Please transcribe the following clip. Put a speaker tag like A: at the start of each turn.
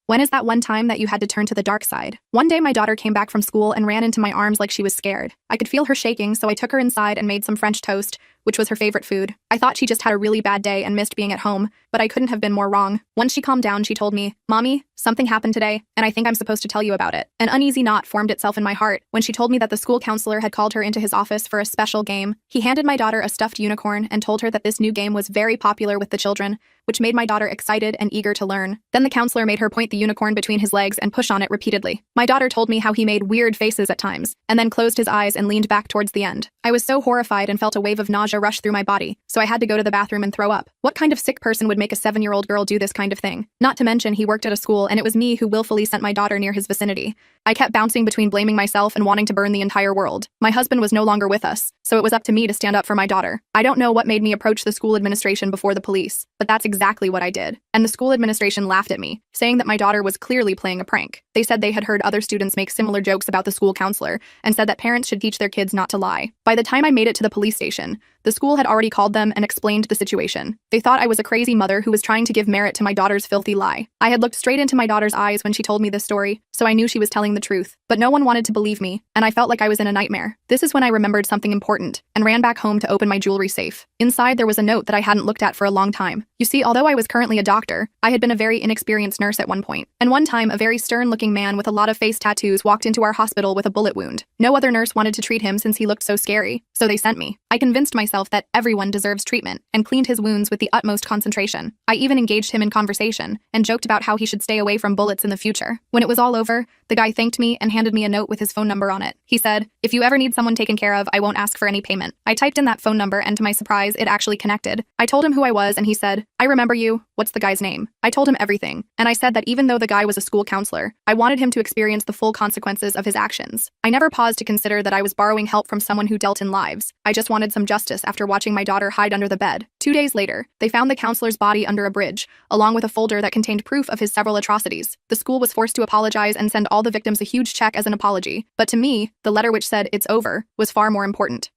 A: When is that one time that you had to turn to the dark side? One day my daughter came back from school and ran into my arms like she was scared. I could feel her shaking, so I took her inside and made some French toast, which was her favorite food. I thought she just had a really bad day and missed being at home, but I couldn't have been more wrong. Once she calmed down, she told me, "Mommy, something happened today, and I think I'm supposed to tell you about it." An uneasy knot formed itself in my heart when she told me that the school counselor had called her into his office for a special game. He handed my daughter a stuffed unicorn and told her that this new game was very popular with the children, which made my daughter excited and eager to learn. Then the counselor made her point the unicorn between his legs and push on it repeatedly. My daughter told me how he made weird faces at times, and then closed his eyes and leaned back towards the end. I was so horrified and felt a wave of nausea rush through my body, so I had to go to the bathroom and throw up. What kind of sick person would make a 7-year-old girl do this kind of thing? Not to mention he worked at a school, and it was me who willfully sent my daughter near his vicinity. I kept bouncing between blaming myself and wanting to burn the entire world. My husband was no longer with us, so it was up to me to stand up for my daughter. I don't know what made me approach the school administration before the police, but that's exactly what I did. And the school administration laughed at me, saying that my daughter was clearly playing a prank. They said they had heard other students make similar jokes about the school counselor, and said that parents should teach their kids not to lie. By the time I made it to the police station, the school had already called them and explained the situation. They thought I was a crazy mother who was trying to give merit to my daughter's filthy lie. I had looked straight into my daughter's eyes when she told me this story, so I knew she was telling the truth. But no one wanted to believe me, and I felt like I was in a nightmare. This is when I remembered something important, and ran back home to open my jewelry safe. Inside there was a note that I hadn't looked at for a long time. You see, although I was currently a doctor, I had been a very inexperienced nurse at one point. And one time, a very stern-looking man with a lot of face tattoos walked into our hospital with a bullet wound. No other nurse wanted to treat him since he looked so scary, so they sent me. I convinced myself that everyone deserves treatment, and cleaned his wounds with the utmost concentration. I even engaged him in conversation, and joked about how he should stay away from bullets in the future. When it was all over, the guy thanked me and handed me a note with his phone number on it. He said, "If you ever need someone taken care of, I won't ask for any payment." I typed in that phone number, and to my surprise, it actually connected. I told him who I was, and he said, "I remember you. What's the guy's name?" I told him everything, and I said that even though the guy was a school counselor, I wanted him to experience the full consequences of his actions. I never paused to consider that I was borrowing help from someone who dealt in lives. I just wanted some justice after watching my daughter hide under the bed. 2 days later, they found the counselor's body under a bridge, along with a folder that contained proof of his several atrocities. The school was forced to apologize and send all the victims a huge check as an apology. But to me, the letter which said, "It's over," was far more important.